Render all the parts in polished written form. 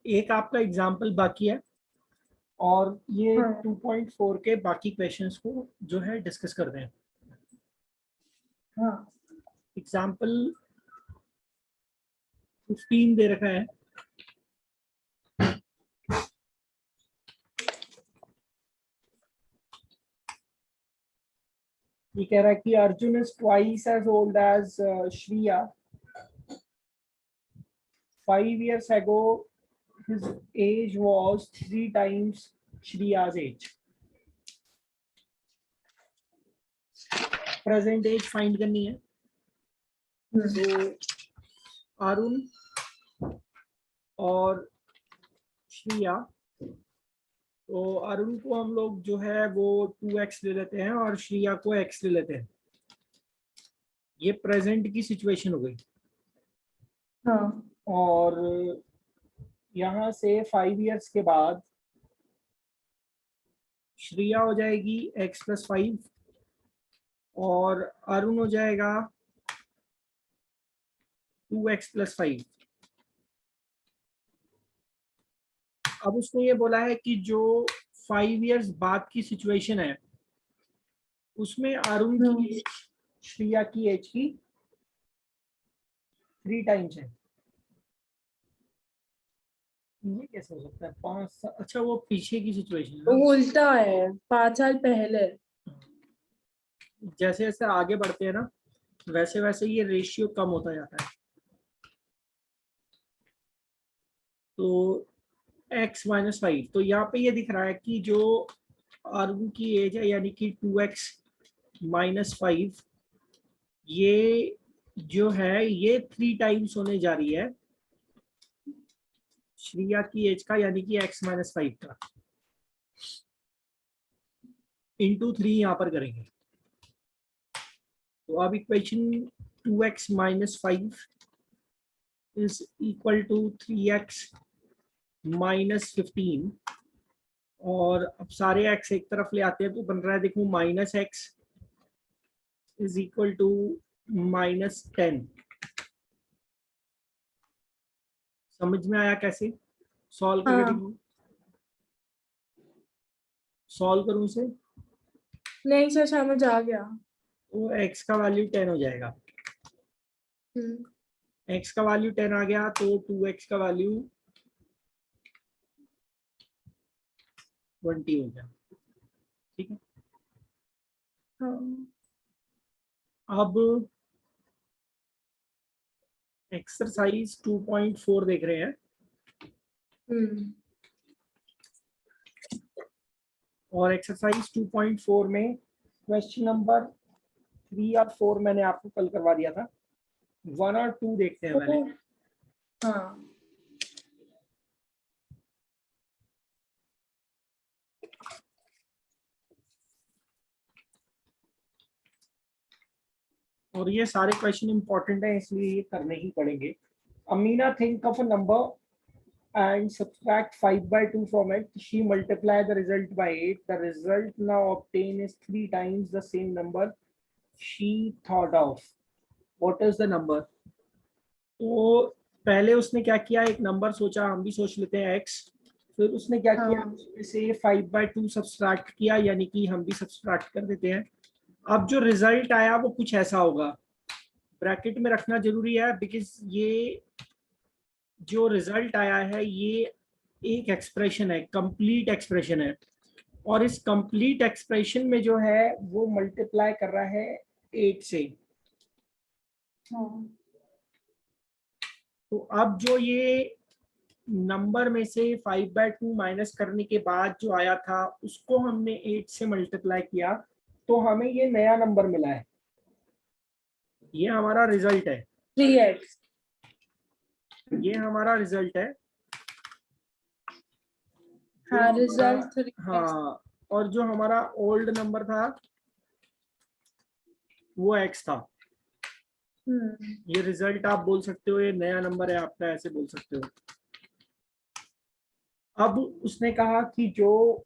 एक आपका एग्जाम्पल बाकी है और ये हाँ 2.4 के बाकी क्वेश्चंस को जो है डिस्कस करते हैं। हाँ एग्जाम्पल 15 दे रखा है। ये कह रहा है कि Arjun is twice as old as Shriya. 5 years ago his age was 3 times Shriya's age. Present age find करनी है। तो अरुण और श्रिया, तो अरुण को हम लोग जो है वो 2x ले लेते हैं और श्रिया को x ले लेते हैं। ये प्रेजेंट की सिचुएशन हो गई। हाँ और यहाँ से 5 years के बाद श्रिया हो जाएगी x+5 और अरुण हो जाएगा 2x+5। अब उसने ये बोला है कि जो 5 years बाद की सिचुएशन है उसमें अरुण की एज श्रिया की एज की 3 times है। ये कैसे हो सकता है? 5 अच्छा वो पीछे की सिचुएशन है। वो उल्टा है, 5 साल पहले। जैसे जैसे आगे बढ़ते हैं ना वैसे वैसे ये रेशियो कम होता जाता है। तो x-5, तो यहाँ पे ये दिख रहा है कि जो अरुण की एज है यानी कि 2x-5, ये जो है ये 3 times होने जा रही है श्रिया की एज का, यानी कि x-5 का इंटू 3 यहाँ पर करेंगे। तो अब equation 2x-5 is equal to 3x-15 और अब सारे x एक तरफ ले आते हैं तो बन रहा है देखो -x इज इक्वल टू -10। समझ में आया कैसे सॉल्व करके हाँ देखो? सॉल्व करूं इसे नहीं सर, समझ आ गया। तो x का वैल्यू 10 हो जाएगा। x का वैल्यू 10 आ गया तो 2x का वैल्यू 20 हो गया। ठीक है। हाँ अब एक्सरसाइज 2.4 देख रहे हैं और एक्सरसाइज 2.4 में क्वेश्चन नंबर 3 और 4 मैंने आपको कल करवा दिया था। 1 और 2 देखते हैं पहले। हाँ और ये सारे क्वेश्चन इंपॉर्टेंट है इसलिए ये करने ही पड़ेंगे। Amina think of a number and subtract 5/2 from it. She multiply the result by 8. The result now obtained is 3 times the same number she thought of. What is the number? तो पहले उसने क्या किया, एक नंबर सोचा, हम भी सोच लेते हैं x। फिर उसने क्या किया, हाँ उसमें से 5/2 सब्सट्रैक्ट किया, यानी कि हम भी सब्सट्रैक्ट कर देते हैं। अब जो रिजल्ट आया वो कुछ ऐसा होगा, ब्रैकेट में रखना जरूरी है बिकॉज ये जो रिजल्ट आया है ये एक एक्सप्रेशन है, कंप्लीट एक्सप्रेशन है और इस कंप्लीट एक्सप्रेशन में जो है वो मल्टीप्लाई कर रहा है 8 से। हाँ तो अब जो ये नंबर में से 5/2 माइनस करने के बाद जो आया था उसको हमने 8 से मल्टीप्लाई किया तो हमें ये नया नंबर मिला है। ये हमारा रिजल्ट है, 3x। ये हमारा रिजल्ट है। हाँ रिजल्ट 3x। हाँ, और जो हमारा ओल्ड नंबर था वो x था। ये रिजल्ट आप बोल सकते हो, ये नया नंबर है आपका, ऐसे बोल सकते हो। अब उसने कहा कि जो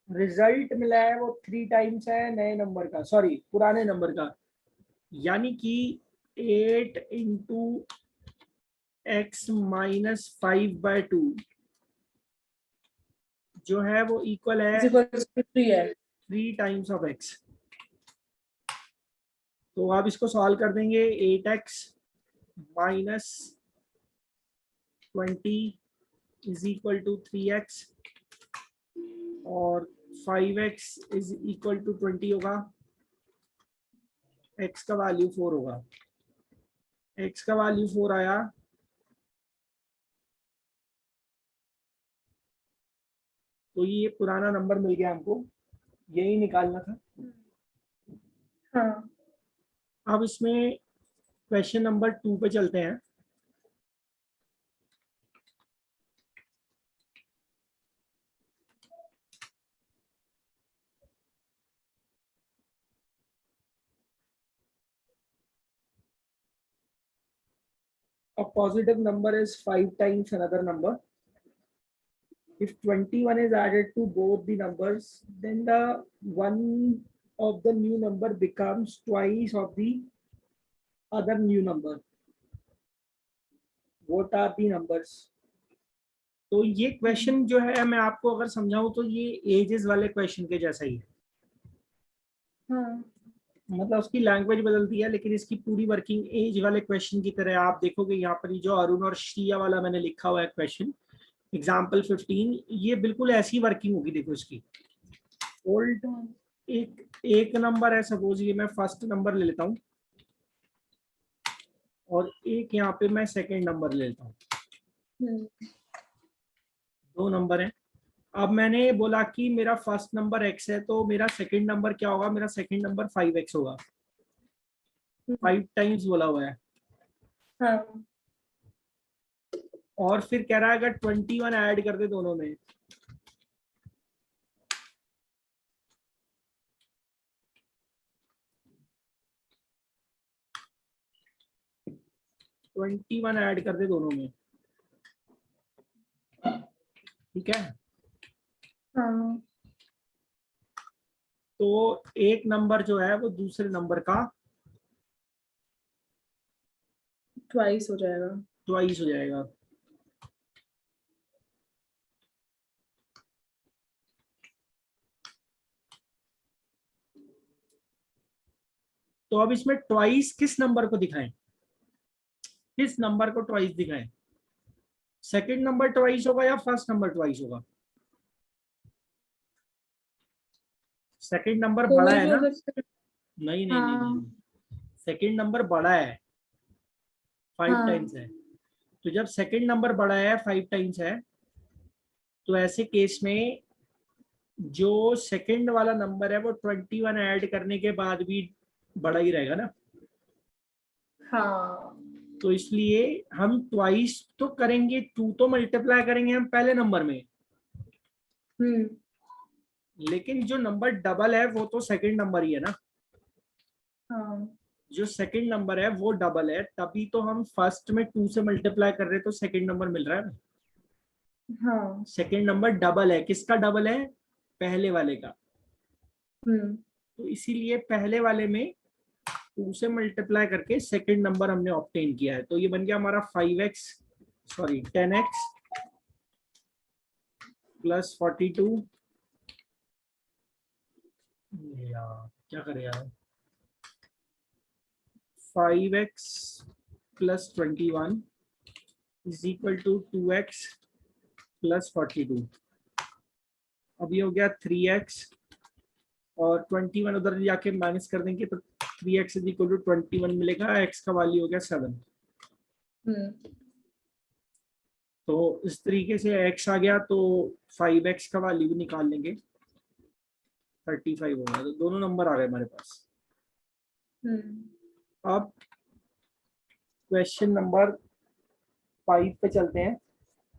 रिजल्ट मिला है वो 3 टाइम्स है नए नंबर का, सॉरी पुराने नंबर का, यानी कि 8 इंटू x-5/2 जो है वो इक्वल है is equal to 3x. 3 times of x। तो आप इसको सॉल्व कर देंगे, 8x minus 20 is equal to 3x और 5x इज इक्वल टू 20 होगा। x का वैल्यू 4 होगा। x का वैल्यू 4 आया तो ये पुराना नंबर मिल गया हमको, यही निकालना था। हाँ. अब इसमें क्वेश्चन नंबर 2 पे चलते हैं। A positive number is 5 times another number. If 21 is added to both the numbers, then the one of the new number becomes twice of the other new number. What are the numbers? तो ये question जो है मैं आपको अगर समझाऊं तो ये एजेस वाले क्वेश्चन के जैसा ही है। हाँ. मतलब उसकी लैंग्वेज बदलती है लेकिन इसकी पूरी वर्किंग एज वाले क्वेश्चन की तरह। आप देखोगे यहाँ पर जो अरुण और श्रिया वाला मैंने लिखा हुआ है क्वेश्चन एग्जाम्पल 15, ये बिल्कुल ऐसी वर्किंग होगी। देखो इसकी ओल्ड एक नंबर है, सपोज ये मैं फर्स्ट नंबर ले लेता हूँ और एक यहाँ पे मैं सेकंड नंबर ले लेता हूँ। 2 नंबर हैं। अब मैंने बोला कि मेरा फर्स्ट नंबर x है तो मेरा सेकंड नंबर क्या होगा? मेरा सेकंड नंबर 5x होगा। 5 टाइम्स बोला हुआ है। हाँ. और फिर कह रहा है अगर 21 ऐड कर दे दोनों में, ऐड कर दे दोनों में, ठीक है? हाँ. तो एक नंबर जो है वो दूसरे नंबर का ट्वाइस हो जाएगा। ट्वाइस हो जाएगा। तो अब इसमें ट्वाइस किस नंबर को दिखाएं? किस नंबर को ट्वाइस दिखाएं? सेकंड नंबर ट्वाइस होगा या फर्स्ट नंबर ट्वाइस होगा? सेकंड नंबर बड़ा कोई है भी ना? हो सकता है। नहीं नहीं नहीं हाँ. नहीं, सेकंड नंबर बड़ा है, 5 हाँ. टाइम्स है। तो जब सेकंड नंबर बड़ा है, 5 टाइम्स है, तो ऐसे केस में जो सेकंड वाला नंबर है वो 21 ऐड करने के बाद भी बड़ा ही रहेगा ना। हाँ. तो इसलिए हम ट्वाइस तो करेंगे, 2 तो मल्टीप्लाई करेंगे हम पहले नंबर में, लेकिन जो नंबर डबल है वो तो सेकंड नंबर ही है ना। हाँ. जो सेकंड नंबर है वो डबल है, तभी तो हम फर्स्ट में 2 से मल्टीप्लाई कर रहे हैं तो सेकंड नंबर मिल रहा है ना। हाँ. सेकंड नंबर डबल है, किसका डबल है? पहले वाले का। तो इसीलिए पहले वाले में 2 से मल्टीप्लाई करके सेकंड नंबर हमने ऑब्टेन किया है। तो ये बन गया हमारा 5x, सॉरी 10x प्लस 42। यार क्या करें यार, 5x plus 21 is equal to 2x plus 42। अब ये हो गया 3x और 21 उधर जाके माइनस कर देंगे तो 3x इज इक्वल टू 21 मिलेगा। x का वैल्यू हो गया 7। तो इस तरीके से x आ गया तो 5x का वैल्यू भी निकाल लेंगे, 35 होगा। तो दोनों नंबर आ गए हमारे पास। अब क्वेश्चन नंबर 5 पे चलते हैं।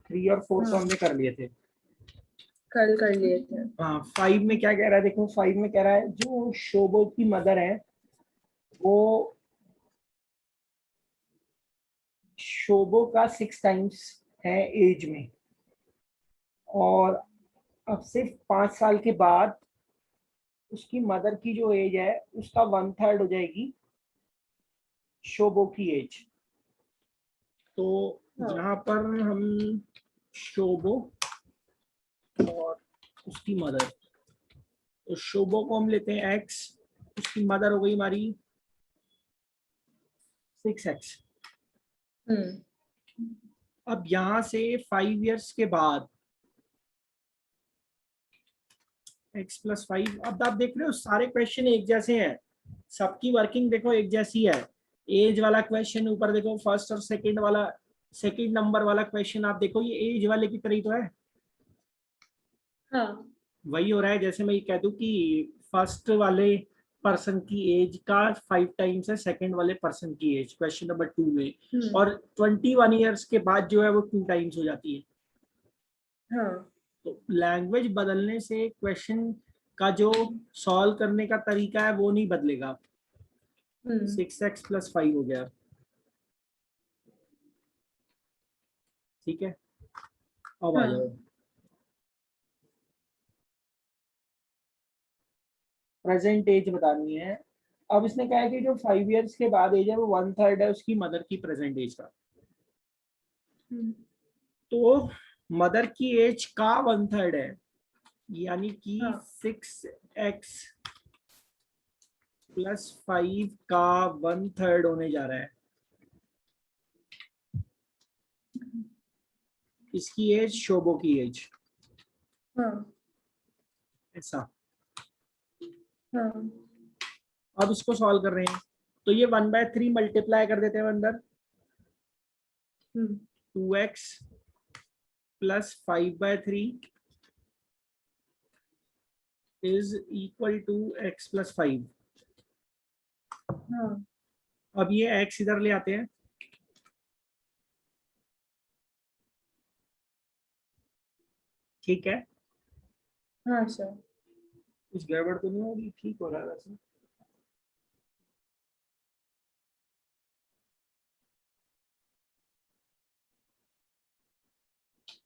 3 और 4 तो हमने कर लिए थे, कल कर लिए थे। हाँ। 5 में क्या कह रहा है? देखो 5 में कह रहा है जो शोभो की मदर है वो शोभो का 6 टाइम्स है एज में, और अब सिर्फ 5 साल के बाद उसकी मदर की जो एज है उसका 1/3 हो जाएगी शोभो की एज। तो यहाँ पर हम शोभो और उसकी मदर, तो शोभो को हम लेते हैं x, उसकी मदर हो गई हमारी 6x। अब यहां से 5 इयर्स के बाद x + 5, अब आप देख रहे हो सारे क्वेश्चन एक जैसे हैं, सबकी वर्किंग देखो एक जैसी है। एज वाला क्वेश्चन ऊपर देखो, फर्स्ट और सेकंड वाला, सेकंड नंबर वाला क्वेश्चन आप देखो, ये एज वाले की तरह ही तो है। हाँ, वही हो रहा है, जैसे मैं ये कह दूं कि फर्स्ट वाले पर्सन की एज का 5 टाइम्स है सेकंड वाले पर्सन की एज, क्वेश्चन नंबर 2 में, और 21 इयर्स के बाद जो है वो 2 टाइम्स हो जाती है। हाँ, तो लैंग्वेज बदलने से क्वेश्चन का जो सॉल्व करने का तरीका है वो नहीं बदलेगा। 6x + 5 हो गया, ठीक है। अब आ जाओ, प्रेजेंट एज बतानी है। अब इसने कहा है कि जो 5 इयर्स के बाद एज है वो 1/3 है उसकी मदर की प्रेजेंट एज का। तो मदर की एज का 1/3 है, यानी कि 6x + 5 का 1/3 होने जा रहा है। इसकी एज शोभो की एज, ऐसा। अब इसको सॉल्व कर रहे हैं, तो ये 1/3 मल्टीप्लाई कर देते हैं अंदर, 2x + 5/3 is equal to x + 5। अब ये x इधर ले आते हैं, ठीक है। हाँ सर। कुछ गड़बड़ तो नहीं होगी, ठीक हो रहा है वैसे।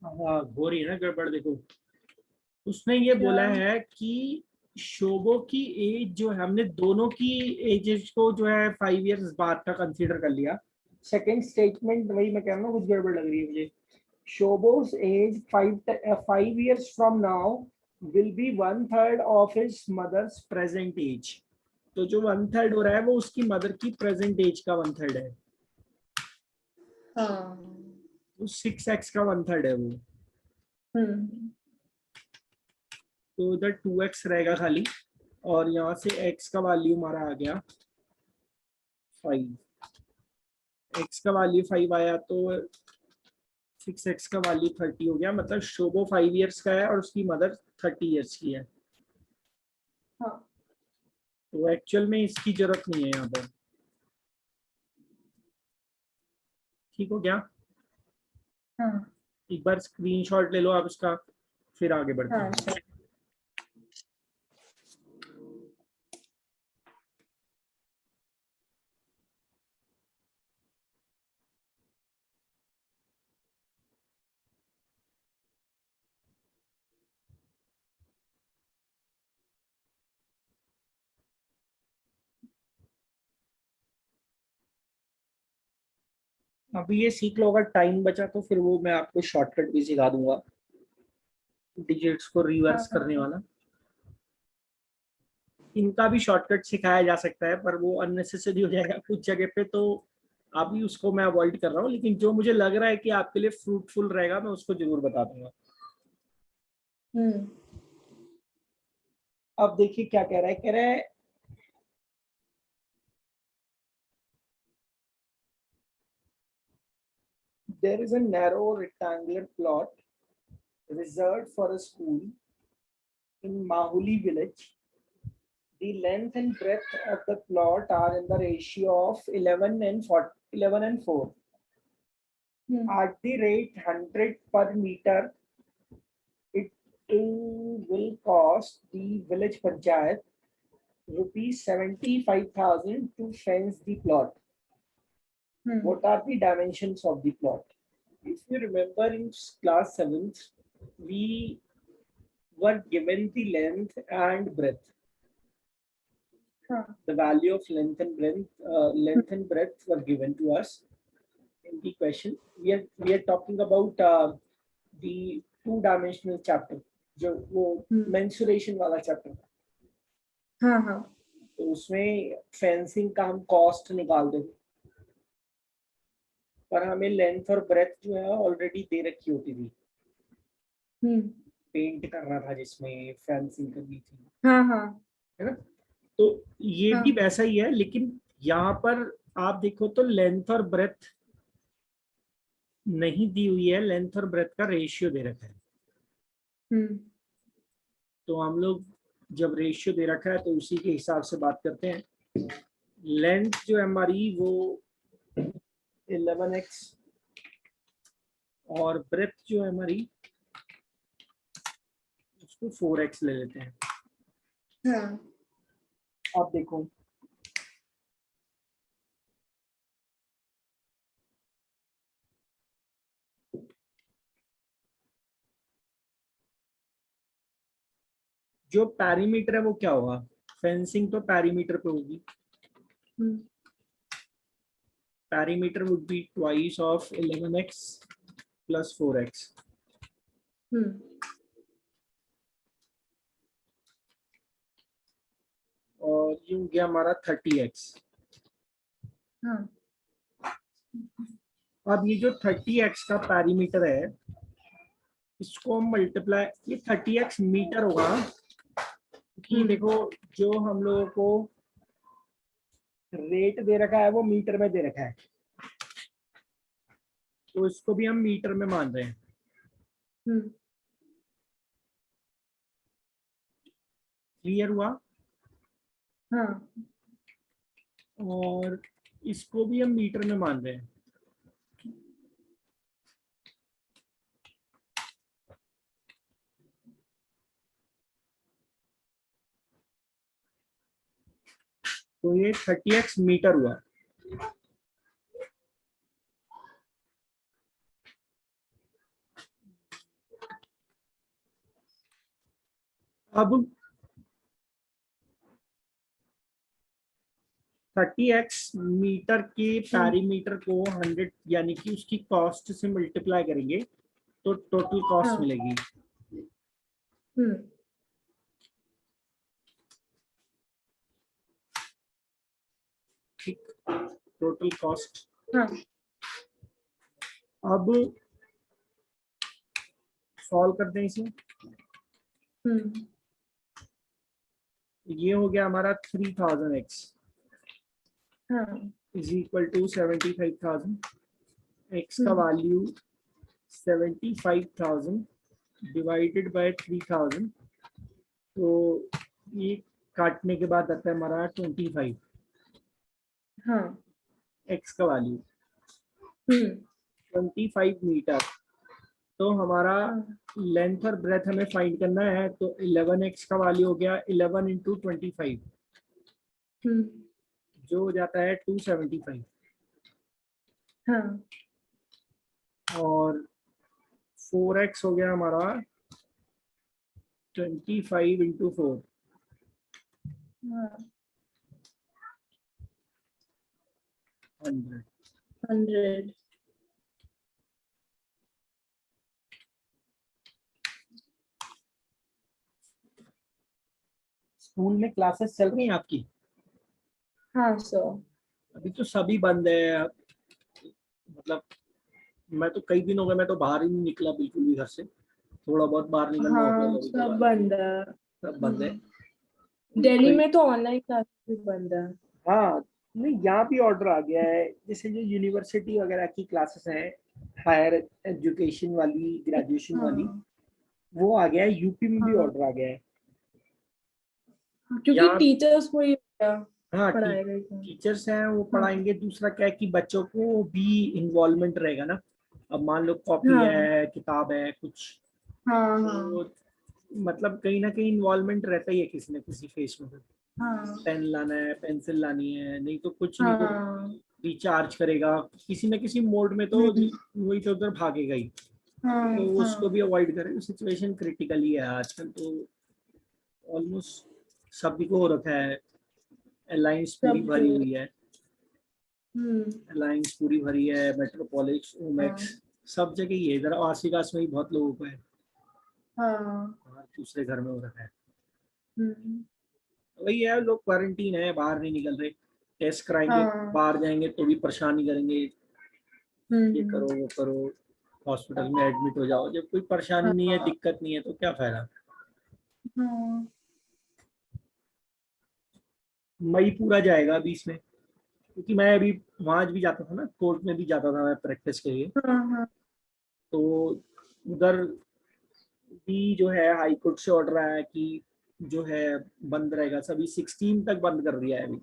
हाँ हो रही है ना गड़बड़, देखो उसने ये बोला है कि शोभो की एज जो है, हमने दोनों की एजेस को जो है 5 इयर्स बाद का कंसीडर कर लिया। सेकंड स्टेटमेंट वही मैं कह रहा हूँ, कुछ गड़बड़ लग रही है मुझे। शोभो's as 5 years from now will be 1/3 of his mother's present age। तो जो 1/3 हो रहा है वो उसकी मदर की प्रेजेंट एज का 1/3 है। तो 6x का 1/3 है वो। तो इधर 2x रहेगा खाली, और यहाँ से x का वैल्यू हमारा आ गया 5। x का वैल्यू 5 आया तो 6x का वैल्यू 30 हो गया, मतलब शोभो 5 इयर्स का है और उसकी मदर 30 इयर्स की है। तो एक्चुअल में इसकी जरूरत नहीं है यहाँ पर, ठीक हो गया। एक बार स्क्रीनशॉट ले लो आप इसका, फिर आगे बढ़ते हैं। अभी ये सीख लो, अगर टाइम बचा तो फिर वो मैं आपको शॉर्टकट भी सिखा दूंगा, डिजिट्स को रिवर्स करने वाला। इनका भी शॉर्टकट सिखाया जा सकता है, पर वो अननेसेसरी हो जाएगा कुछ जगह पे, तो अभी उसको मैं अवॉइड कर रहा हूँ। लेकिन जो मुझे लग रहा है कि आपके लिए फ्रूटफुल रहेगा मैं उसको जरूर बता दूंगा। अब देखिए क्या कह रहा है, कह रहा है there is a narrow rectangular plot reserved for a school in Mahuli village. The length and breadth of the plot are in the ratio of 11 and 4. At the rate 100 per meter, it will cost the village panchayat rupees 75,000 to fence the plot. What are the dimensions of the plot? If you remember in class 7th, we were given the length and breadth. The value of length and breadth were given to us in the question. We are talking about the 2-dimensional chapter. जो वो mensuration वाला chapter, हाँ हाँ तो उसमें fencing का हम cost निकाल देंगे, पर हमें लेंथ और ब्रेथ जो है ऑलरेडी दे रखी होती थी, पेंट करना था जिसमें फेंसिंग करनी थी, हाँ हाँ है ना। तो ये भी हाँ वैसा ही है, लेकिन यहाँ पर आप देखो तो लेंथ और ब्रेथ नहीं दी हुई है, लेंथ और ब्रेथ का रेशियो दे रखा है। तो हम लोग जब रेशियो दे रखा है तो उसी के हिसाब से बात करते हैं। लेंथ जो है हमारी वो 11x और ब्रेथ जो है हमारी उसको 4x ले लेते हैं। हाँ आप देखो जो पैरीमीटर है वो क्या होगा, फेंसिंग तो पैरीमीटर पे होगी, perimeter would be twice of 11x plus 4x, और ये हो गया हमारा 30x। हाँ अब ये जो 30x का पैरीमीटर है इसको हम मल्टीप्लाई, ये 30x मीटर होगा, कि देखो जो हम लोगों को रेट दे रखा है वो मीटर में दे रखा है, तो इसको भी हम मीटर में मान रहे हैं। क्लियर हुआ। हाँ और इसको भी हम मीटर में मान रहे हैं। तो ये 30x मीटर हुआ। अब 30x मीटर के पैरीमीटर को 100 यानी कि उसकी कॉस्ट से मल्टीप्लाई करेंगे तो टोटल कॉस्ट हाँ मिलेगी। ठीक, टोटल कॉस्ट। हाँ अब सॉल्व करते हैं इसे। ये हो गया हमारा 3000x हाँ इज इक्वल टू 75,000। x का वैल्यू 75,000 डिवाइडेड बाय 3000, तो ये काटने के बाद आता है हमारा 25। हाँ x का वैल्यू 25 मीटर। तो हमारा लेंथ और ब्रेथ हमें फाइंड करना है, तो 11x का वैल्यू हो गया 11 इंटू 25, जो हो जाता है 275। हाँ और 4x हो गया हमारा 25 इंटू 4, 100। 100। स्कूल में क्लासेस चल रही हैं आपकी? हाँ सर। अभी तो सभी बंद है, मतलब मैं तो कई दिन हो गए, मैं तो बाहर ही नहीं निकला बिल्कुल भी घर से, थोड़ा बहुत बाहर निकलना होता है हाँ कभी सब कभार। बंद है। सब बंद है। दिल्ली कोई, में तो ऑनलाइन क्लास भी बंद है। हाँ नहीं यहाँ भी ऑर्डर आ गया है, जैसे जो यूनिवर्सिटी वगैरह की क्लासेस हैं, हायर एजुकेशन वाली, ग्रेजुएशन वाली, हाँ वो आ गया है। यूपी में भी हाँ ऑर्डर आ गया है। क्योंकि यहाँ टीचर्स को ही हाँ पढ़ाएगा। टीचर्स हैं वो हाँ पढ़ाएंगे। दूसरा क्या है कि बच्चों को भी इन्वॉल्वमेंट रहेगा ना। अब मान लो कॉपी हाँ है, किताब है कुछ, हाँ हाँ तो मतलब कहीं ना कहीं इन्वॉल्वमेंट रहता ही है किसी न किसी फेस में। हाँ पेन लाना है, पेंसिल लानी है, नहीं तो कुछ नहीं तो हाँ रिचार्ज करेगा किसी न किसी मोड में, तो वो इधर उधर भागेगा ही। हाँ तो उसको भी हाँ अवॉइड करें। सिचुएशन क्रिटिकल ही है आजकल, तो ऑलमोस्ट सभी को हो रखा है। अलायंस पूरी सबको। भरी हुई है, हम्म। अलायंस पूरी भरी है, मेट्रोपोलिस, ओमेक्स, हाँ सब जगह ही है। इधर आसिकास में ही बहुत लोगों को है। हाँ। और दूसरे घर में हो रखा है। हम्म। वही है, लोग क्वारंटीन है, बाहर नहीं निकल रहे, टेस्ट कराएंगे, हाँ। बाहर जाएंगे तो भी परेशानी करेंगे, ये हम्म। करो वो करो, हॉस्पिटल में एडमिट हो जाओ। जब कोई परेशानी नहीं है, हाँ। दिक्कत नहीं है, तो क्या फायदा। हाँ। मई पूरा जाएगा अभी इसमें, क्योंकि मैं अभी वहां भी जाता था ना, कोर्ट में भी जाता था मैं प्रैक्टिस के लिए। हाँ। हाँ। तो उधर भी जो है हाई कोर्ट से ऑर्डर आया कि जो है बंद रहेगा, सभी 16 तक बंद कर दिया है अभी।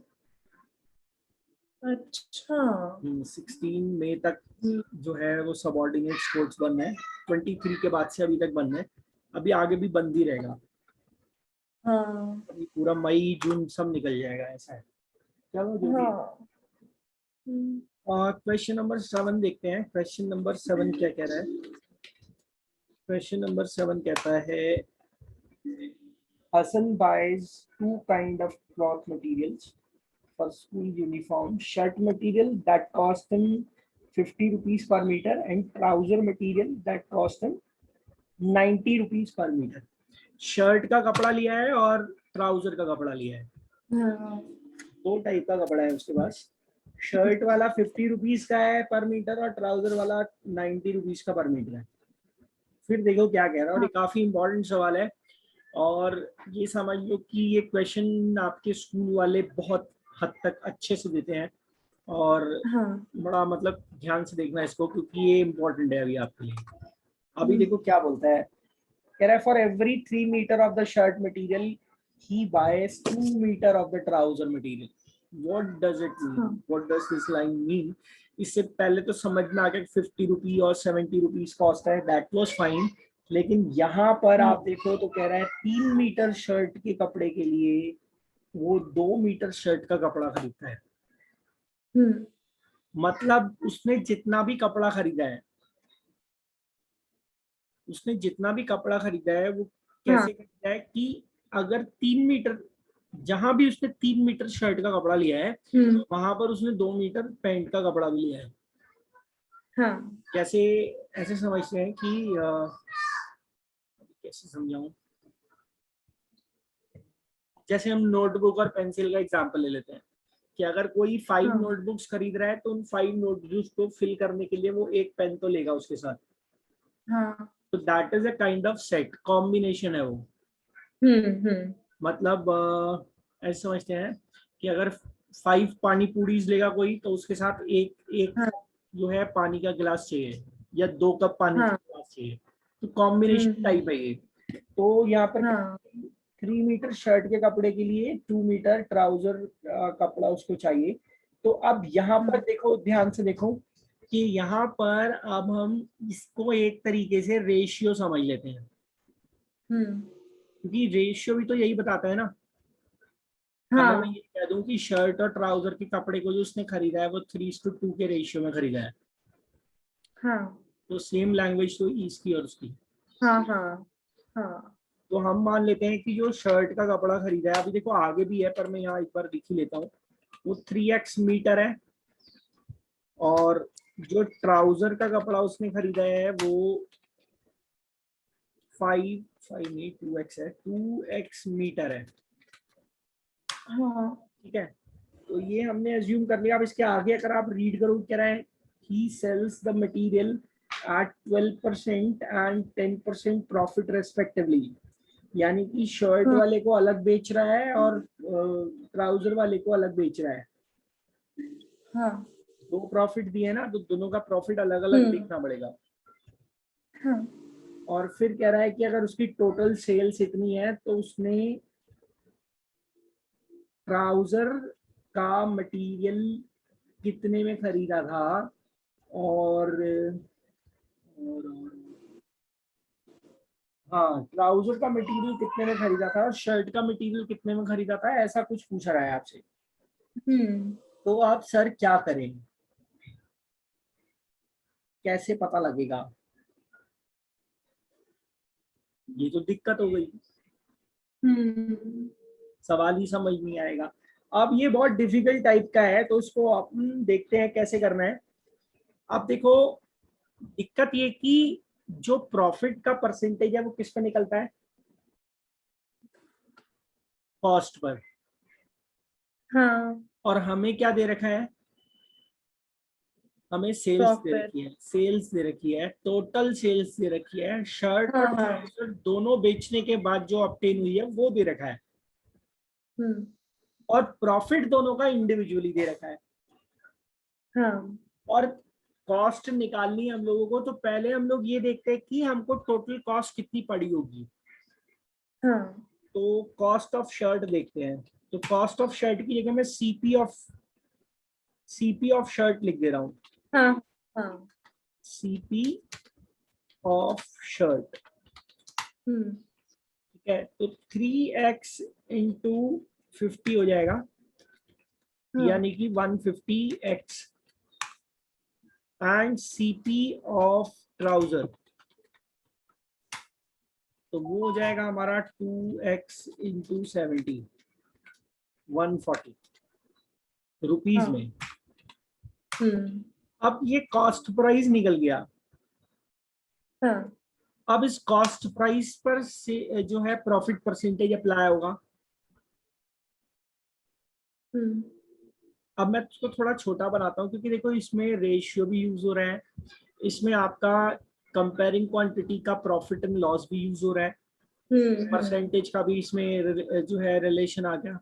अच्छा। 16 मई तक हम्म। जो है वो सबऑर्डिनेट स्पोर्ट्स बंद है। 23 के बाद से अभी तक बंद है, अभी आगे भी बंद ही रहेगा। हाँ। अभी पूरा मई जून सब निकल जाएगा, ऐसा है। चलो जो भी। हाँ। हम्म। और क्वेश्चन नंबर 7 देखते हैं, क्वेश्चन नंबर 7 क्या कह रहा है। क्वेश्चन नंबर 7 कहता है, Hassan buys two kind of cloth materials for school uniform: shirt material that cost him 50 rupees per meter and trouser material that cost him 90 rupees per meter. Shirt का कपड़ा लिया है और ट्राउजर का कपड़ा लिया है। हाँ। दो टाइप का कपड़ा है उसके पास। शर्ट वाला 50 रुपीज का है पर मीटर और ट्राउजर वाला 90 रुपीज का पर मीटर है। फिर देखो क्या कह रहा है, और ये हाँ। काफी इंपॉर्टेंट सवाल है। और ये समझ लो कि ये क्वेश्चन आपके स्कूल वाले बहुत हद तक अच्छे से देते हैं, और हाँ। बड़ा मतलब ध्यान से देखना इसको, क्योंकि ये इम्पोर्टेंट है अभी आपके लिए। अभी हम्म। देखो क्या बोलता है, कह रहा है for every 3 metre of the shirt material he buys 2 metre of the trouser material. What does it mean, हाँ। What does this line mean. इससे पहले तो समझ में आ गया 50 रुपी और 70 रुपीज कॉस्ट है, दैट वाज फाइन। लेकिन यहाँ पर हम्म। आप देखो तो कह रहा है 3 मीटर शर्ट के कपड़े के लिए वो 2 मीटर शर्ट का कपड़ा खरीदता है। हम्म। मतलब उसने जितना भी कपड़ा खरीदा है, उसने जितना भी कपड़ा खरीदा है वो हाँ। कैसे खरीदा है कि अगर 3 मीटर, जहां भी उसने 3 मीटर शर्ट का कपड़ा लिया है, हम्म। वहां पर उसने 2 मीटर पैंट का कपड़ा भी लिया है। हाँ। कैसे, ऐसे समझते हैं कि कैसे समझाऊं, जैसे हम नोटबुक और पेंसिल का एग्जांपल ले लेते हैं कि अगर कोई 5 हाँ। नोटबुक्स खरीद रहा है तो उन 5 नोटबुक्स को फिल करने के लिए वो एक पेन तो लेगा उसके साथ। हाँ। तो that is a kind of set, combination है वो। हम्म। मतलब ऐसे समझते हैं कि अगर 5 पानी पूरीज लेगा कोई, तो उसके साथ एक एक हाँ। जो है पानी का गिलास चाहिए, या 2 कप पानी का हाँ। गिलास चाहिए। तो कॉम्बिनेशन हम्म। टाइप है ये। तो यहाँ पर हाँ। 3 मीटर शर्ट के कपड़े के लिए 2 मीटर ट्राउजर कपड़ा उसको चाहिए। तो अब यहाँ पर हाँ। देखो, ध्यान से देखो कि यहाँ पर अब हम इसको एक तरीके से रेशियो समझ लेते हैं, हम्म। क्योंकि रेशियो भी तो यही बताता है ना। अगर मैं हाँ। ये कह दूं कि शर्ट और ट्राउजर के कपड़े को जो उसने खरीदा है वो 3:2 के रेशियो में खरीदा है, हाँ। तो सेम लैंग्वेज तो इसकी और उसकी। हाँ। हाँ। हाँ। तो हम मान लेते हैं कि जो शर्ट का कपड़ा खरीदा है, अभी देखो आगे भी है पर मैं यहाँ एक बार लिख ही लेता हूँ, वो 3x मीटर है। और जो ट्राउजर का कपड़ा उसने खरीदा है वो 5 नहीं 2x है, 2x मीटर है। हाँ। ठीक है, तो ये हमने अज्यूम कर लिया। अब इसके आगे अगर आप रीड करो, क्या रहा है, he sells the material at 12% and 10% profit respectively. यानी कि शर्ट हाँ। वाले को अलग बेच रहा है और ट्राउजर वाले को अलग बेच रहा है। हाँ। दो प्रॉफिट दिए ना, तो दोनों का प्रॉफिट अलग अलग हम्म। देखना पड़ेगा। हाँ। और फिर कह रहा है कि अगर उसकी टोटल सेल्स इतनी है तो उसने ट्राउजर का मटेरियल कितने में खरीदा था, और, और हाँ, ट्राउजर का मटेरियल कितने में खरीदा था और शर्ट का मटेरियल कितने में खरीदा था, ऐसा कुछ पूछ रहा है आपसे। हम्म। तो आप सर क्या करें, कैसे पता लगेगा, ये तो दिक्कत हो गई, हम्म। सवाल ही समझ नहीं आएगा। अब ये बहुत डिफिकल्ट टाइप का है, तो इसको अपन देखते हैं कैसे करना है। अब देखो, दिक्कत ये कि जो प्रॉफिट का परसेंटेज है वो किस पे निकलता है? Cost per. हाँ, और हमें क्या दे रखा है? हमें सेल्स दे प्रॉफिट। रखी है, सेल्स दे रखी है, टोटल सेल्स दे रखी है, शर्ट हाँ और हाँ। ट्राउजर दोनों बेचने के बाद जो ऑब्टेन हुई है वो दे रखा है, हम्म। और प्रॉफिट दोनों का इंडिविजुअली दे रखा है। हाँ और कॉस्ट निकालनी है हम लोगों को, तो पहले हम लोग ये देखते हैं कि हमको टोटल कॉस्ट कितनी पड़ी होगी। हाँ तो कॉस्ट ऑफ शर्ट देखते हैं। तो कॉस्ट ऑफ शर्ट की जगह मैं सीपी ऑफ शर्ट लिख दे रहा हूँ। हाँ हाँ। सीपी ऑफ शर्ट, हम्म। ठीक है। तो 3x इंटू 50 हो जाएगा, हाँ यानी कि 150x। And CP of trouser, तो वो हो जाएगा हमारा 2x इंटू 70, 140 रुपीज हाँ। में। हम्म। अब ये कॉस्ट प्राइस निकल गया। हाँ। अब इस कॉस्ट प्राइस पर से जो है प्रॉफिट परसेंटेज अप्लाई होगा। हम्म। अब मैं इसको थोड़ा छोटा बनाता हूँ, क्योंकि देखो इसमें रेशियो भी यूज हो रहा है, इसमें आपका कंपेयरिंग क्वांटिटी का प्रॉफिट एंड लॉस भी यूज हो रहा है, हम्म। परसेंटेज का भी इसमें जो है रिलेशन आ गया।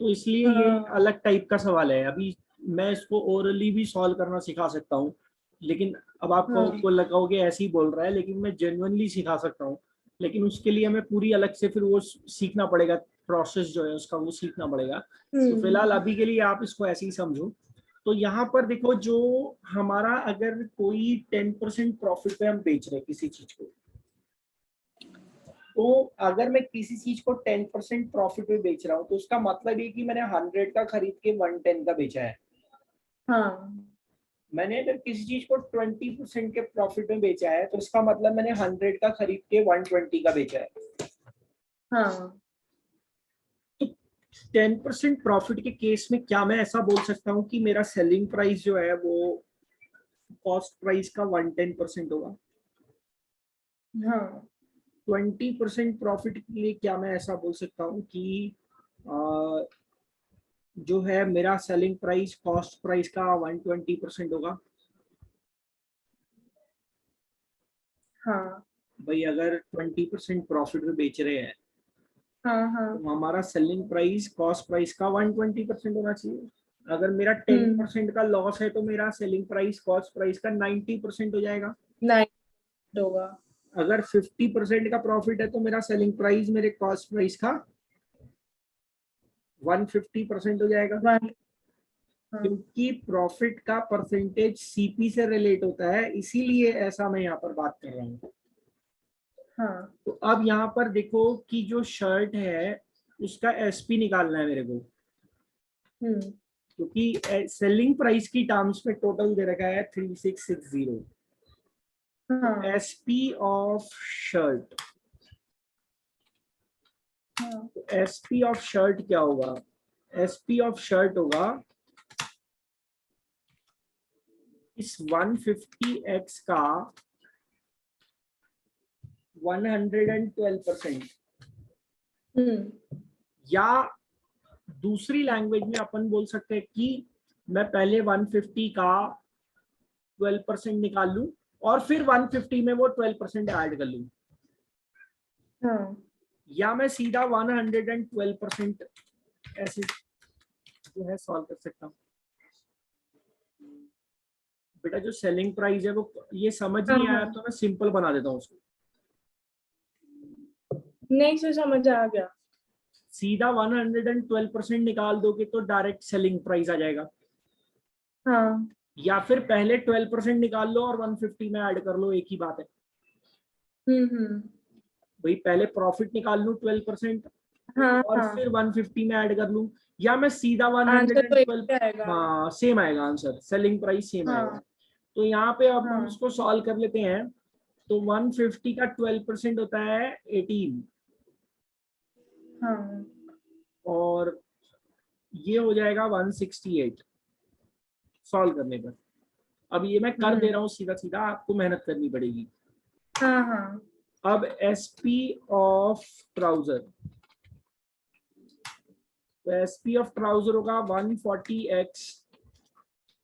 तो इसलिए ये हाँ। अलग टाइप का सवाल है। अभी मैं इसको ओरली भी सॉल्व करना सिखा सकता हूँ, लेकिन अब आपको हाँ। को लगाओगे ऐसे ही बोल रहा है, लेकिन मैं जेन्युइनली सिखा सकता हूँ। लेकिन उसके लिए हमें पूरी अलग से फिर वो सीखना पड़ेगा, प्रोसेस जो है उसका वो सीखना पड़ेगा। तो फिलहाल हम्म। अभी के लिए आप इसको ऐसे ही समझो। तो यहाँ पर देखो, जो हमारा अगर कोई 10% प्रॉफिट पे हम बेच रहे हैं किसी चीज को, तो अगर मैं किसी चीज को 10% प्रॉफिट में बेच रहा हूँ, तो उसका मतलब ये कि मैंने 100 का खरीद के 110 का बेचा है। हाँ। मैंने अगर किसी चीज को 20% के प्रॉफिट में बेचा है, तो इसका मतलब मैंने 100 का खरीद के 120 का बेचा है। हाँ। तो 10% प्रॉफिट के केस में क्या मैं ऐसा बोल सकता हूँ कि मेरा सेलिंग प्राइस जो है वो कॉस्ट प्राइस का 110% होगा? हाँ। 20% प्रॉफिट के लिए क्या मैं ऐसा बोल सकता हूँ कि जो है मेरा सेलिंग प्राइस कॉस्ट प्राइस का 120% होगा? हाँ। भाई अगर 20% प्रॉफिट में बेच रहे हैं, हाँ। हाँ। तो हमारा सेलिंग प्राइस कॉस्ट प्राइस का 120% होना चाहिए। अगर मेरा हम्म। 10% का लॉस है, तो मेरा सेलिंग प्राइस कॉस्ट प्राइस का 90% हो जाएगा। 9 होगा। अगर 50% का प्रॉफिट है, तो मेरा सेलिंग प्राइस मेरे कॉस्ट प्राइस का 150% हो जाएगा। 1। हाँ। क्योंकि प्रॉफिट का परसेंटेज सीपी से रिलेट होता है, इसीलिए ऐसा मैं यहाँ पर बात कर रहा हूँ। हाँ। तो अब यहाँ पर देखो कि जो शर्ट है उसका एसपी निकालना है मेरे को, हम्म। क्योंकि सेलिंग प्राइस की टर्म्स में टोटल दे रखा है 3660। तो हाँ। एसपी ऑफ शर्ट, हाँ। तो एसपी ऑफ शर्ट क्या होगा? एसपी ऑफ शर्ट होगा इस 150x का 112%। हम्म। या दूसरी लैंग्वेज में अपन बोल सकते हैं कि मैं पहले 150 का 12% निकाल लूं, और फिर 150 में वो 12% ऐड कर लूं। हाँ। या मैं सीधा 112% ऐसे जो है सॉल्व कर सकता हूँ। बेटा जो सेलिंग प्राइस है वो, ये समझ हाँ। नहीं आया हाँ। तो मैं सिंपल बना देता हूँ उसको। नहीं से समझ आ गया। सीधा 112% निकाल दोगे तो डायरेक्ट सेलिंग प्राइस आ जाएगा। हाँ। या फिर पहले 12% निकाल लो और 150 में ऐड कर लो, एक ही बात है। हम्म। भाई पहले प्रॉफिट निकाल लूं 12% हाँ। और हाँ। फिर 150 में ऐड कर लूं, या मैं सीधा आंसर तो एक 112। ही आएगा। हाँ सेम आएगा आंसर, सेलिंग प्राइस सेम आएगा। हाँ। तो यहाँ पे अब हम हाँ। इसको सॉल्व कर लेते हैं। तो 150 का 12% होता है 18, हाँ। और ये हो जाएगा 168 सॉल्व करने पर। अब ये मैं कर दे हम्म। रहा हूँ सीधा सीधा, आपको मेहनत करनी पड़ेगी। हाँ हाँ अब SP ऑफ ट्राउजर, तो SP ऑफ ट्राउजर होगा 140x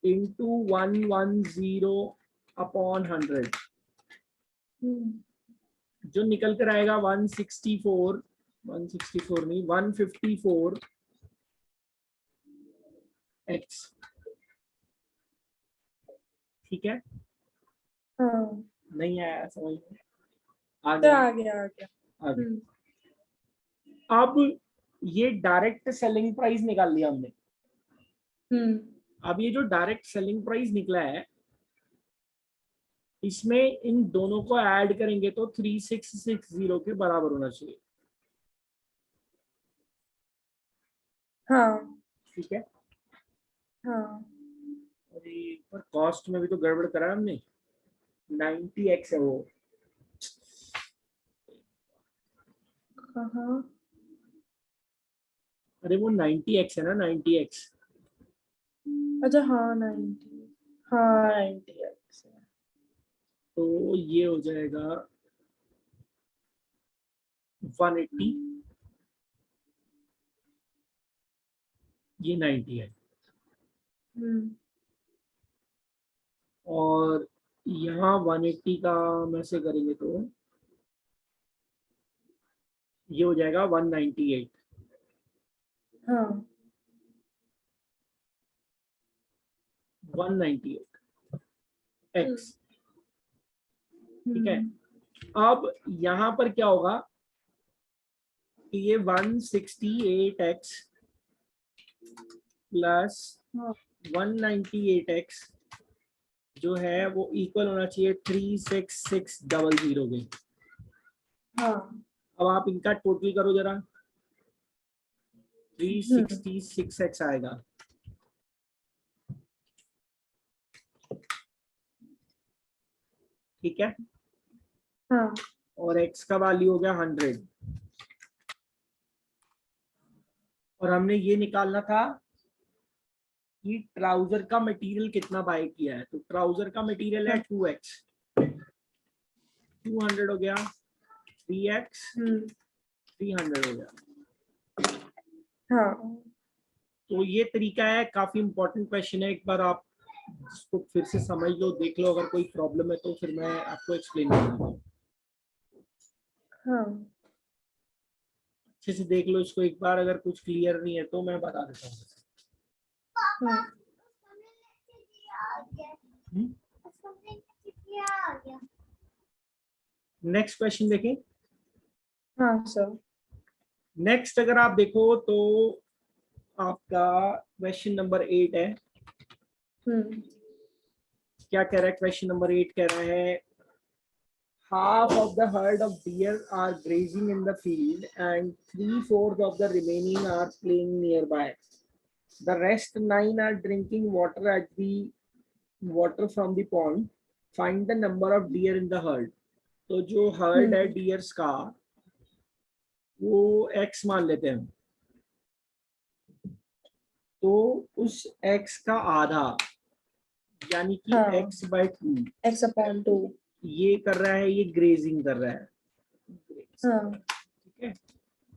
इंटू 110 अपॉन 100, जो निकल कर आएगा 164 नहीं 154x। ठीक है, हाँ नहीं आया समझ में? आ तो गया, आ गया आ गया। आ गया। अब ये डायरेक्ट सेलिंग प्राइस निकाल लिया हमने। हम्म अब ये जो डायरेक्ट सेलिंग प्राइस निकला है, इसमें इन दोनों को ऐड करेंगे तो 3660 के बराबर होना चाहिए। हाँ ठीक है, हाँ अरे पर कॉस्ट में भी तो गड़बड़ करा है हमने, 90x है वो। हाँ अरे वो 90x है ना, 90x। अच्छा हाँ 90, हाँ 90 तो ये हो जाएगा 180, ये 90 है। और यहाँ 180 का में से करेंगे तो ये हो जाएगा 198, हाँ 198x। ठीक है, अब यहाँ पर क्या होगा कि ये 168x प्लस हाँ 198x जो है वो इक्वल होना चाहिए 36600 के। हाँ अब आप इनका टोटल करो जरा, 366x आएगा। ठीक है, हाँ और x का वैल्यू हो गया 100। और हमने ये निकालना था कि ट्राउजर का मटेरियल कितना बाय किया है, तो ट्राउजर का मटेरियल है 2x, 200 हो गया, 3x 300 हो गया। हाँ तो ये तरीका है, काफी इंपॉर्टेंट क्वेश्चन है, एक बार आप इसको फिर से समझ लो, देख लो, अगर कोई प्रॉब्लम है तो फिर मैं आपको एक्सप्लेन कर दूंगा। हाँ अच्छे से देख लो इसको एक बार, अगर कुछ क्लियर नहीं है तो मैं बता देता हूँ। हाँ नेक्स्ट क्वेश्चन देखें। हाँ सर। नेक्स्ट अगर आप देखो तो आपका क्वेश्चन नंबर 8 है। क्या कह रहा है क्वेश्चन नंबर 8? कह रहा है half of the herd of deer are grazing in the field and 3/4 of the remaining are playing nearby. The rest 9 are drinking water from the pond. Find the number of deer in the herd. तो जो heard है dears का वो x मान लेते हैं, तो उस x का आधा यानी कि हाँ x/2 x/2 ये कर रहा है, ये ग्रेजिंग कर रहा है। हाँ ठीक है,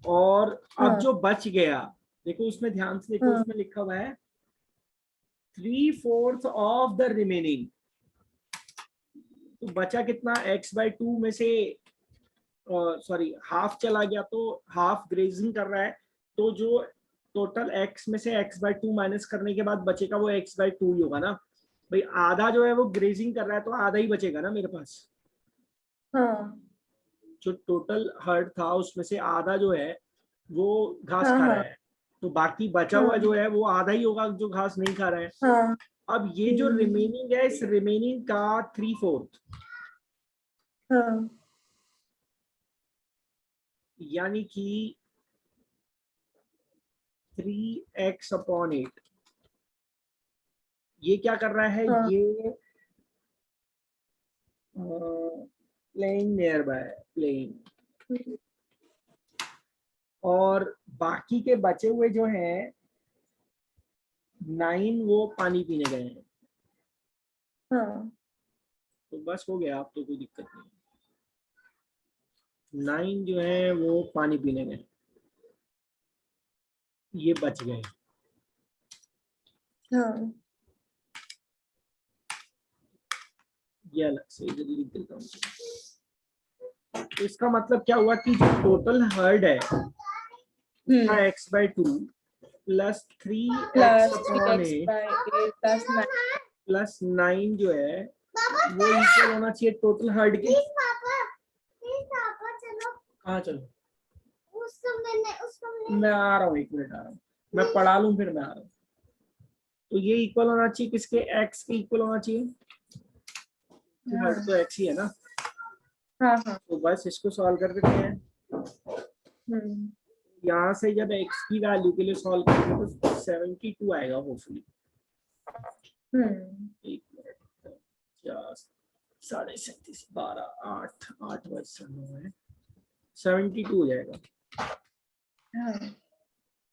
और अब हाँ जो बच गया, देखो उसमें ध्यान से देखो, हाँ उसमें लिखा हुआ है 3/4 ऑफ द रिमेनिंग। तो बचा कितना? x/2 में से सॉरी हाफ चला गया, तो हाफ ग्रेजिंग कर रहा है, तो जो टोटल x में से x/2 माइनस करने के बाद बचेगा वो x/2 ही होगा ना भाई। आधा जो है वो ग्रेजिंग कर रहा है, तो आधा ही बचेगा ना मेरे पास। हाँ जो टोटल हर्ड था उसमें से आधा जो है वो घास हाँ खा रहा हाँ है, तो बाकी बचा हुआ जो है वो आधा ही होगा जो घास नहीं खा रहा है। हाँ अब ये जो रिमेनिंग है, इस रिमेनिंग का 3/4 हाँ यानी कि 3x/8 ये क्या कर रहा है, हाँ ये प्लेइंग नियर बाय प्लेइंग, और बाकी के बचे हुए जो हैं 9 वो पानी पीने गए हैं। हाँ तो बस हो गया, अब तो कोई दिक्कत नहीं। 9 जो है वो पानी पीने गए, ये बच गए। हाँ ये अलग से इधर लिख देता हूँ। तो इसका मतलब क्या हुआ कि जो टोटल हर्ड है उसका x/2 plus 3x plus upon 8 3x/8 plus 9। Plus 9 जो है वो इक्वल होना चाहिए टोटल हर्ड के। कहाँ चलो, मैं आ रहा हूँ, 1 मिनट आ रहा हूँ, मैं पढ़ा लूँ फिर मैं आ रहा हूँ। तो ये इक्वल होना चाहिए किसके, x के इक्वल होना चाहिए, हर्ड तो x ही है ना। हाँ हाँ। तो बस इसको सॉल्व कर देते हैं। यहाँ से जब x की वैल्यू के लिए सॉल्व करेंगे तो 72 आएगा होपफुली। 1 मिनट, 50, 37, 12, 8, 8 बज 9 है, 72 हो जाएगा।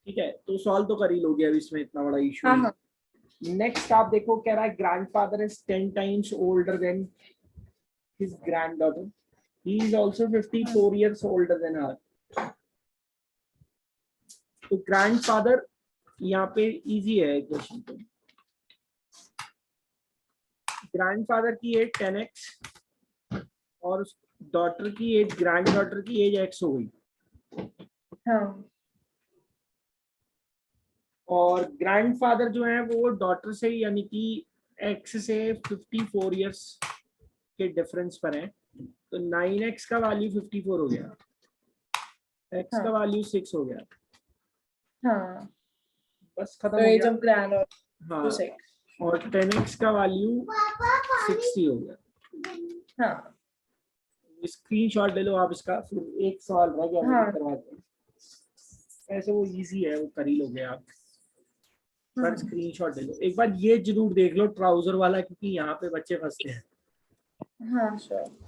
ठीक है, तो सॉल्व तो कर ही लोगे, अब इसमें इतना बड़ा इशू हाँ नहीं। हाँ। नेक्स्ट आप देखो, कह रहा है grandfather is 10 times older than his granddaughter, he is also 54 years older than her. तो ग्रैंडफादर यहाँ पे इजी है क्वेश्चन। तो ग्रैंडफादर की एज 10x और डॉटर की एज, ग्रैंडडॉटर की एज x हो गई। हाँ और ग्रैंडफादर जो है वो डॉटर से यानी कि x से 54 इयर्स के डिफरेंस पर है। तो 9x का वैल्यू 54 हो गया, x का वैल्यू 6 हो गया, हाँ। बस खत्म तो हो एज गया। ऑफ ग्रैंड और हाँ, 6। और 10x का वैल्यू 60 हो गया। हाँ स्क्रीनशॉट ले लो आप इसका, फिर एक सवाल रह गया वो भी हाँ करवाते हैं। ऐसे वो इजी है, वो कर ही लोगे आप, पर स्क्रीनशॉट ले लो। एक बार ये जरूर देख लो ट्राउजर वाला, क्योंकि यहाँ पे बच्चे फंसते हैं। हाँ श्योर।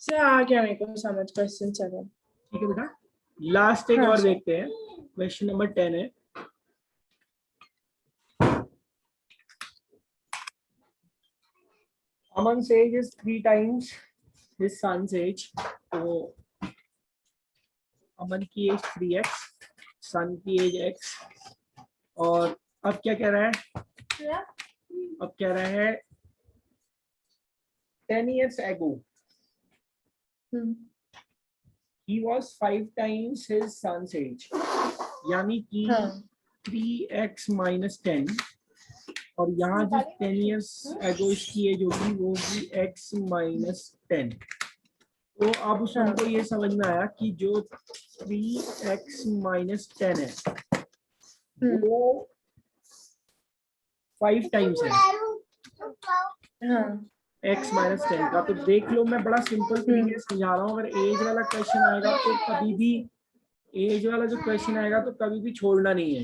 से आ गया मेरे को समझ क्वेश्चन 7। ठीक है बेटा, लास्ट एक हाँ और सर। देखते हैं। क्वेश्चन नंबर 10 है। Aman's age is 3 times his son's age. तो अमन की एज 3x, सन की एज x, और अब क्या कह रहा है, अब कह रहा है 10 years ago he was 5 times his son's age, यानी कि 3x minus 10, और यहाँ जो 10 years ago इसकी एज होगी वो होगी x minus 10। तो अब उसको ये समझ में आया कि जो 3x minus 10 है वो 5 टाइम्स है x माइनस 10 का। तो देख लो, मैं बड़ा सिंपल तरीके से समझा रहा हूँ। अगर एज वाला क्वेश्चन आएगा तो कभी भी, एज वाला जो क्वेश्चन आएगा तो कभी भी छोड़ना नहीं है।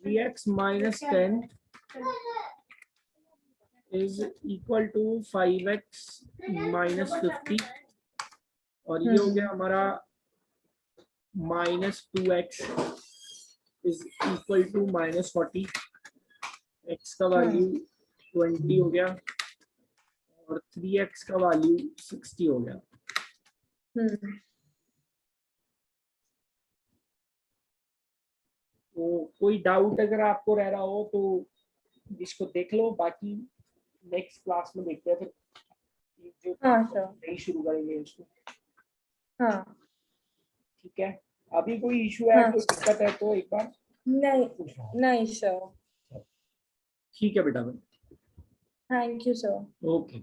3x minus 10 is equal to 5x minus 50, और ये हो गया हमारा minus 2x is equal to minus 40, x का वैल्यू 20 हो गया और 3x का वैल्यू 60 हो गया। तो कोई डाउट अगर आपको रह रहा हो तो इसको देख लो, बाकी नेक्स्ट क्लास में देखते हैं फिर जो नहीं शुरू करेंगे उसको। हाँ ठीक है, अभी कोई इशू है, कोई दिक्कत है तो एक बार नहीं नहीं सर। ठीक है बेटा, थैंक यू सर। ओके।